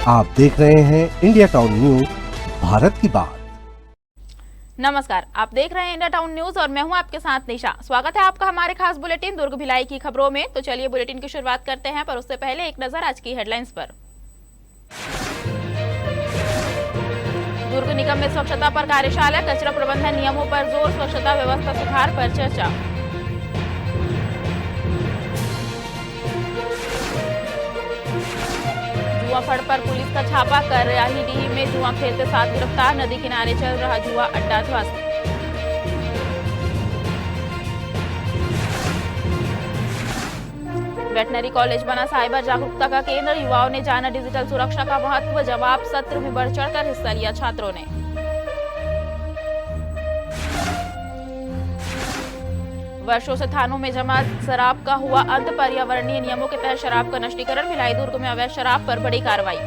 आप देख रहे हैं इंडिया टाउन न्यूज, भारत की बात। नमस्कार, आप देख रहे हैं इंडिया टाउन न्यूज और मैं हूं आपके साथ निशा। स्वागत है आपका हमारे खास बुलेटिन दुर्ग भिलाई की खबरों में। तो चलिए बुलेटिन की शुरुआत करते हैं, पर उससे पहले एक नजर आज की हेडलाइंस पर। दुर्ग निगम में स्वच्छता पर कार्यशाला, कचरा प्रबंधन नियमों पर जोर, स्वच्छता व्यवस्था सुधार पर चर्चा। जुआ फड़ पर पुलिस का छापा, कराहीडीह में जुआ खेलते 7 गिरफ्तार, नदी किनारे चल रहा जुआ अड्डा ध्वस्त। वेटनरी कॉलेज बना साइबर जागरूकता का केंद्र, युवाओं ने जाना डिजिटल सुरक्षा का महत्व, जवाब सत्र में बढ़ चढ़कर हिस्सा लिया छात्रों ने। वर्षों से थानों में जमा शराब का हुआ अंत, पर्यावरणीय नियमों के तहत शराब का नष्टीकरण, भिलाई दुर्ग में अवैध शराब पर बड़ी कार्रवाई।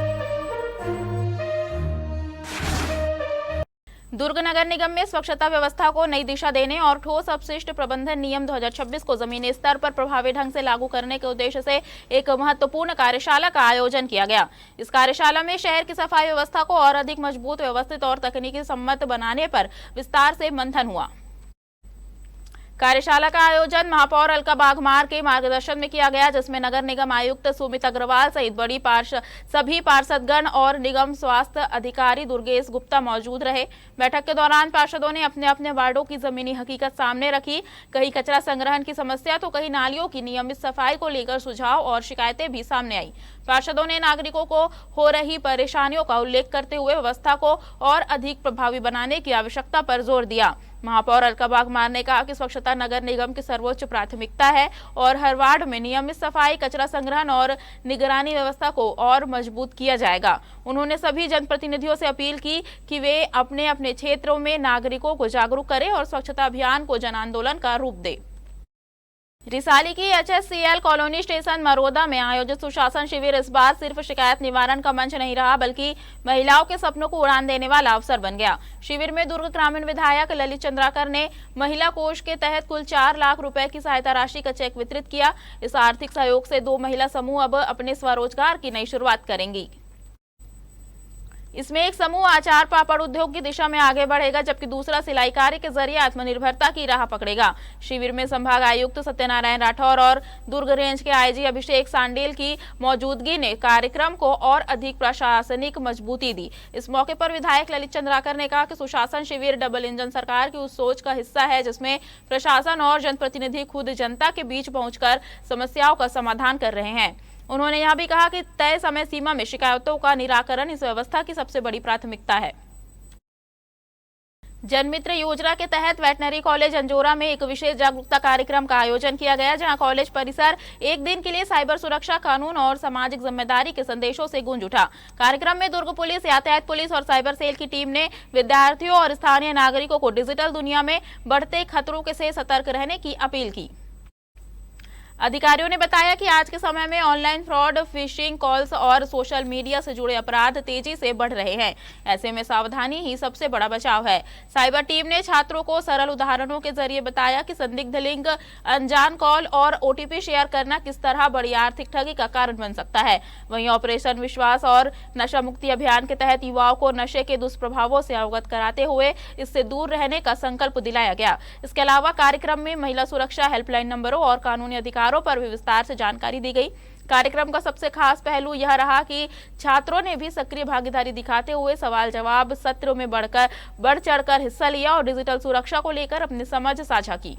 दुर्ग नगर निगम में स्वच्छता व्यवस्था को नई दिशा देने और ठोस अपशिष्ट प्रबंधन नियम 2026 को जमीनी स्तर पर प्रभावी ढंग से लागू करने के उद्देश्य से एक महत्वपूर्ण कार्यशाला का आयोजन किया गया। इस कार्यशाला में शहर की सफाई व्यवस्था को और अधिक मजबूत, व्यवस्थित और तकनीकी सम्मत बनाने पर विस्तार से मंथन हुआ। कार्यशाला का आयोजन महापौर अलका बाघमार के मार्गदर्शन में किया गया, जिसमें नगर निगम आयुक्त सुमित अग्रवाल सहित सभी पार्षदगण और निगम स्वास्थ्य अधिकारी दुर्गेश गुप्ता मौजूद रहे। बैठक के दौरान पार्षदों ने अपने अपने वार्डों की जमीनी हकीकत सामने रखी। कहीं कचरा संग्रहण की समस्या तो कहीं नालियों की नियमित सफाई को लेकर सुझाव और शिकायतें भी सामने आई। पार्षदों ने नागरिकों को हो रही परेशानियों का उल्लेख करते हुए व्यवस्था को और अधिक प्रभावी बनाने की आवश्यकता पर जोर दिया। महापौर अलका बाघमार ने कहा कि स्वच्छता नगर निगम की सर्वोच्च प्राथमिकता है और हर वार्ड में नियमित सफाई, कचरा संग्रहण और निगरानी व्यवस्था को और मजबूत किया जाएगा। उन्होंने सभी जनप्रतिनिधियों से अपील की कि वे अपने अपने क्षेत्रों में नागरिकों को जागरूक करें और स्वच्छता अभियान को जन आंदोलन का रूप दें। रिसाली की HSCL कॉलोनी स्टेशन मरोदा में आयोजित सुशासन शिविर इस बार सिर्फ शिकायत निवारण का मंच नहीं रहा, बल्कि महिलाओं के सपनों को उड़ान देने वाला अवसर बन गया। शिविर में दुर्ग ग्रामीण विधायक ललित चंद्राकर ने महिला कोष के तहत कुल 4 लाख रुपए की सहायता राशि का चेक वितरित किया। इस आर्थिक सहयोग से 2 महिला समूह अब अपने स्वरोजगार की नई शुरुआत करेंगी। इसमें एक समूह आचार पापड़ उद्योग की दिशा में आगे बढ़ेगा, जबकि दूसरा सिलाई कार्य के जरिए आत्मनिर्भरता की राह पकड़ेगा। शिविर में संभाग आयुक्त सत्यनारायण राठौर और दुर्ग रेंज के IG अभिषेक सांडेल की मौजूदगी ने कार्यक्रम को और अधिक प्रशासनिक मजबूती दी। इस मौके पर विधायक ललित चंद्राकर ने कहा कि सुशासन शिविर डबल इंजन सरकार की उस सोच का हिस्सा है जिसमें प्रशासन और जनप्रतिनिधि खुद जनता के बीच पहुंचकर समस्याओं का समाधान कर रहे हैं। उन्होंने यह भी कहा कि तय समय सीमा में शिकायतों का निराकरण इस व्यवस्था की सबसे बड़ी प्राथमिकता है। जनमित्र योजना के तहत वेटनरी कॉलेज अंजोरा में एक विशेष जागरूकता कार्यक्रम का आयोजन किया गया, जहां कॉलेज परिसर एक दिन के लिए साइबर सुरक्षा, कानून और सामाजिक जिम्मेदारी के संदेशों से गूंज उठा। कार्यक्रम में दुर्ग पुलिस, यातायात पुलिस और साइबर सेल की टीम ने विद्यार्थियों और स्थानीय नागरिकों को डिजिटल दुनिया में बढ़ते खतरों से सतर्क रहने की अपील की। अधिकारियों ने बताया कि आज के समय में ऑनलाइन फ्रॉड, फिशिंग कॉल्स और सोशल मीडिया से जुड़े अपराध तेजी से बढ़ रहे हैं। ऐसे में सावधानी ही सबसे बड़ा बचाव है। साइबर टीम ने छात्रों को सरल उदाहरणों के जरिए बताया कि संदिग्ध लिंक, अनजान कॉल और OTP शेयर करना किस तरह बड़ी आर्थिक ठगी का कारण बन सकता है। वहीं ऑपरेशन विश्वास और नशा मुक्ति अभियान के तहत युवाओं को नशे के दुष्प्रभावों से अवगत कराते हुए इससे दूर रहने का संकल्प दिलाया गया। इसके अलावा कार्यक्रम में महिला सुरक्षा हेल्पलाइन नंबरों और कानूनी अधिकारों पर भी विस्तार से जानकारी दी गई। कार्यक्रम का सबसे खास पहलू यह रहा कि छात्रों ने भी सक्रिय भागीदारी दिखाते हुए सवाल जवाब सत्रों में बढ़ चढ़कर हिस्सा लिया और डिजिटल सुरक्षा को लेकर अपनी समझ साझा की।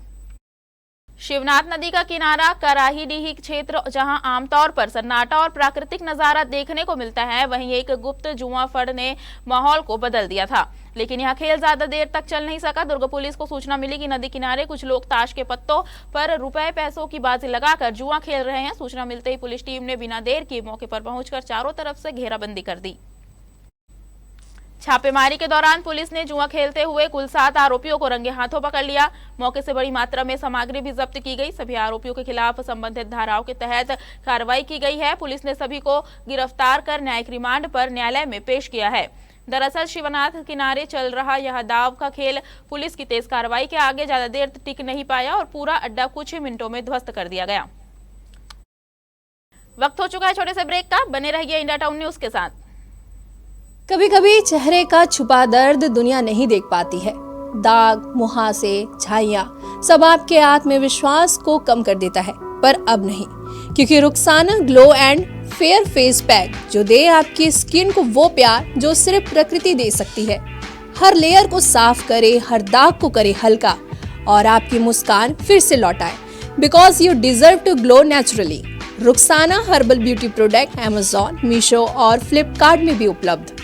शिवनाथ नदी का किनारा कराहीडीह क्षेत्र, जहां आमतौर पर सन्नाटा और प्राकृतिक नजारा देखने को मिलता है, वहीं एक गुप्त जुआ फड़ ने माहौल को बदल दिया था। लेकिन यह खेल ज्यादा देर तक चल नहीं सका। दुर्ग पुलिस को सूचना मिली कि नदी किनारे कुछ लोग ताश के पत्तों पर रुपए पैसों की बाजी लगाकर जुआ खेल रहे हैं। सूचना मिलते ही पुलिस टीम ने बिना देर किए मौके पर पहुंचकर चारों तरफ से घेराबंदी कर दी। छापेमारी के दौरान पुलिस ने जुआ खेलते हुए कुल 7 आरोपियों को रंगे हाथों पकड़ लिया। मौके से बड़ी मात्रा में सामग्री भी जब्त की गई। सभी आरोपियों के खिलाफ संबंधित धाराओं के तहत कार्रवाई की गई है। पुलिस ने सभी को गिरफ्तार कर न्यायिक रिमांड पर न्यायालय में पेश किया है। दरअसल शिवनाथ किनारे चल रहा यह दाव का खेल पुलिस की तेज कार्रवाई के आगे ज्यादा देर टिक नहीं पाया और पूरा अड्डा कुछ ही मिनटों में ध्वस्त कर दिया गया। वक्त हो चुका है छोटे से ब्रेक का, बने रहिए इंडिया टाउन न्यूज के साथ। कभी कभी चेहरे का छुपा दर्द दुनिया नहीं देख पाती है। दाग, मुहासे, झाइयाँ सब आपके आत्मविश्वास को कम कर देता है, पर अब नहीं, क्योंकि Rukhsana glow and fair face pack जो दे आपकी स्किन को वो प्यार जो सिर्फ प्रकृति दे सकती है। हर लेयर को साफ करे, हर दाग को करे हल्का और आपकी मुस्कान फिर से लौटाए। Because you deserve to glow naturally. Rukhsana herbal beauty product Amazon, Meesho और फ्लिपकार्ट में भी उपलब्ध।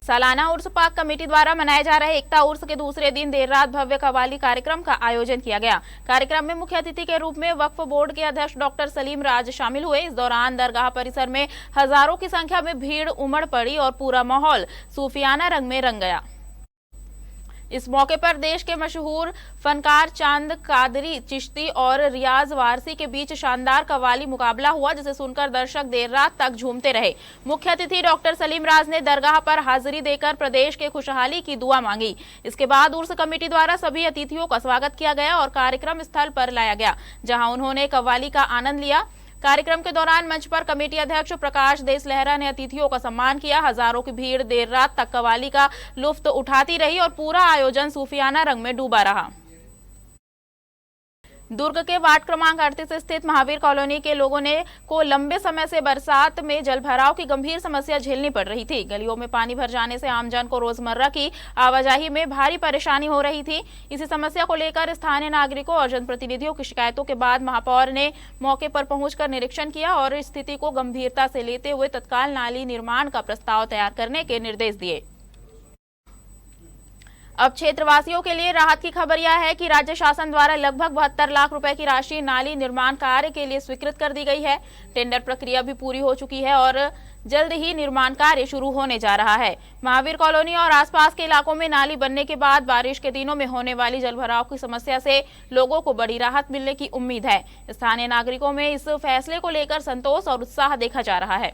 सालाना उर्स पाक कमेटी द्वारा मनाए जा रहे एकता उर्स के दूसरे दिन देर रात भव्य कव्वाली कार्यक्रम का आयोजन किया गया। कार्यक्रम में मुख्य अतिथि के रूप में वक्फ बोर्ड के अध्यक्ष डॉक्टर सलीम राज शामिल हुए। इस दौरान दरगाह परिसर में हजारों की संख्या में भीड़ उमड़ पड़ी और पूरा माहौल सूफियाना रंग में रंग गया। इस मौके पर देश के मशहूर फनकार चांद कादरी चिश्ती और रियाज वारसी के बीच शानदार कव्वाली मुकाबला हुआ, जिसे सुनकर दर्शक देर रात तक झूमते रहे। मुख्य अतिथि डॉक्टर सलीम राज ने दरगाह पर हाजिरी देकर प्रदेश के खुशहाली की दुआ मांगी। इसके बाद उर्स कमेटी द्वारा सभी अतिथियों का स्वागत किया गया और कार्यक्रम स्थल पर लाया गया, जहां उन्होंने कव्वाली का आनंद लिया। कार्यक्रम के दौरान मंच पर कमेटी अध्यक्ष प्रकाश देस लहरा ने अतिथियों का सम्मान किया। हजारों की भीड़ देर रात तक कव्वाली का लुत्फ उठाती रही और पूरा आयोजन सूफियाना रंग में डूबा रहा। दुर्ग के वार्ड क्रमांक 38 स्थित महावीर कॉलोनी के लोगों को लंबे समय से बरसात में जलभराव की गंभीर समस्या झेलनी पड़ रही थी। गलियों में पानी भर जाने से आमजन को रोजमर्रा की आवाजाही में भारी परेशानी हो रही थी। इसी समस्या को लेकर स्थानीय नागरिकों और जनप्रतिनिधियों की शिकायतों के बाद महापौर ने मौके पर पहुंचकर निरीक्षण किया और स्थिति को गंभीरता से लेते हुए तत्काल नाली निर्माण का प्रस्ताव तैयार करने के निर्देश दिए। अब क्षेत्रवासियों के लिए राहत की खबर यह है कि राज्य शासन द्वारा लगभग 72 लाख रुपए की राशि नाली निर्माण कार्य के लिए स्वीकृत कर दी गई है। टेंडर प्रक्रिया भी पूरी हो चुकी है और जल्द ही निर्माण कार्य शुरू होने जा रहा है। महावीर कॉलोनी और आसपास के इलाकों में नाली बनने के बाद बारिश के दिनों में होने वाली जलभराव की समस्या से लोगों को बड़ी राहत मिलने की उम्मीद है। स्थानीय नागरिकों में इस फैसले को लेकर संतोष और उत्साह देखा जा रहा है।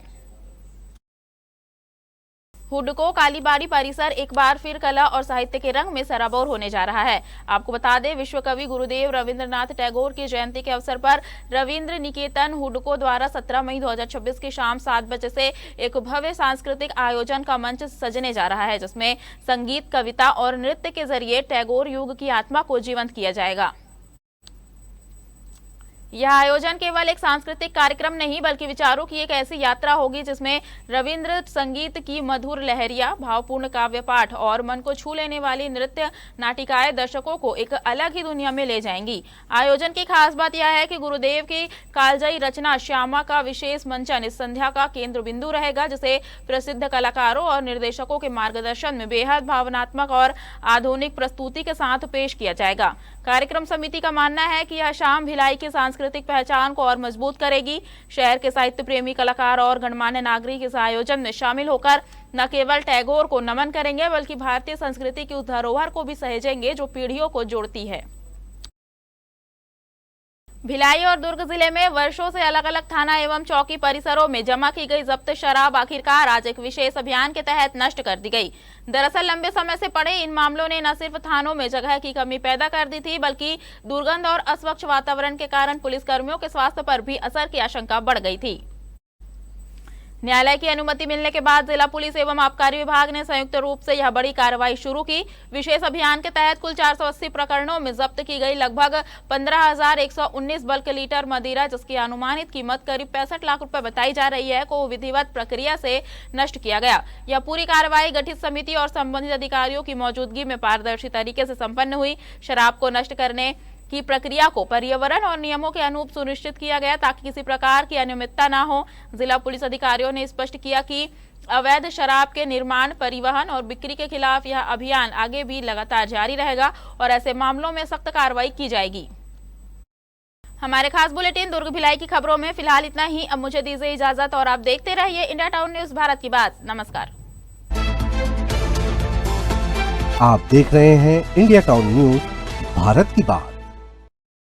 हुडको कालीबाड़ी परिसर एक बार फिर कला और साहित्य के रंग में सराबोर होने जा रहा है। आपको बता दें, विश्व कवि गुरुदेव रविंद्रनाथ टैगोर की जयंती के अवसर पर रविंद्र निकेतन हुडको द्वारा 17 मई 2026 की शाम 7 बजे से एक भव्य सांस्कृतिक आयोजन का मंच सजने जा रहा है, जिसमें संगीत, कविता और नृत्य के जरिए टैगोर युग की आत्मा को जीवंत किया जाएगा। यह आयोजन केवल एक सांस्कृतिक कार्यक्रम नहीं बल्कि विचारों की एक ऐसी यात्रा होगी जिसमें रविंद्र संगीत की मधुर लहरिया, भावपूर्ण काव्य पाठ और मन को छू लेने वाली नृत्य नाटिकाएं दर्शकों को एक अलग ही दुनिया में ले जाएंगी। आयोजन की खास बात यह है कि गुरुदेव की कालजयी रचना श्यामा का विशेष मंचन इस संध्या का केंद्र बिंदु रहेगा, जिसे प्रसिद्ध कलाकारों और निर्देशकों के मार्गदर्शन में बेहद भावनात्मक और आधुनिक प्रस्तुति के साथ पेश किया जाएगा। कार्यक्रम समिति का मानना है कि यह शाम भिलाई की सांस्कृतिक पहचान को और मजबूत करेगी। शहर के साहित्य प्रेमी कलाकार और गणमान्य नागरिक इस आयोजन में शामिल होकर न केवल टैगोर को नमन करेंगे बल्कि भारतीय संस्कृति की उस धरोहर को भी सहेजेंगे जो पीढ़ियों को जोड़ती है। भिलाई और दुर्ग जिले में वर्षों से अलग अलग थाना एवं चौकी परिसरों में जमा की गई जब्त शराब आखिरकार आज एक विशेष अभियान के तहत नष्ट कर दी गई। दरअसल लंबे समय से पड़े इन मामलों ने न सिर्फ थानों में जगह की कमी पैदा कर दी थी, बल्कि दुर्गंध और अस्वच्छ वातावरण के कारण पुलिसकर्मियों के स्वास्थ्य पर भी असर की आशंका बढ़ गई थी। न्यायालय की अनुमति मिलने के बाद जिला पुलिस एवं आबकारी विभाग ने संयुक्त रूप से यह बड़ी कार्रवाई शुरू की। विशेष अभियान के तहत कुल 480 प्रकरणों में जब्त की गई लगभग 15,119 बल्क लीटर मदिरा, जिसकी अनुमानित कीमत करीब 65 लाख रुपए बताई जा रही है, को विधिवत प्रक्रिया से नष्ट किया गया। यह पूरी कार्रवाई गठित समिति और संबंधित अधिकारियों की मौजूदगी में पारदर्शी तरीके से संपन्न हुई। शराब को नष्ट करने की प्रक्रिया को पर्यावरण और नियमों के अनुरूप सुनिश्चित किया गया ताकि किसी प्रकार की अनियमितता न हो। जिला पुलिस अधिकारियों ने स्पष्ट किया कि अवैध शराब के निर्माण, परिवहन और बिक्री के खिलाफ यह अभियान आगे भी लगातार जारी रहेगा और ऐसे मामलों में सख्त कार्रवाई की जाएगी। हमारे खास बुलेटिन दुर्ग भिलाई की खबरों में फिलहाल इतना ही। अब मुझे दीजिए इजाजत और आप देखते रहिए इंडिया टाउन न्यूज, भारत की बात। नमस्कार। आप देख रहे हैं इंडिया टाउन न्यूज, भारत की बात।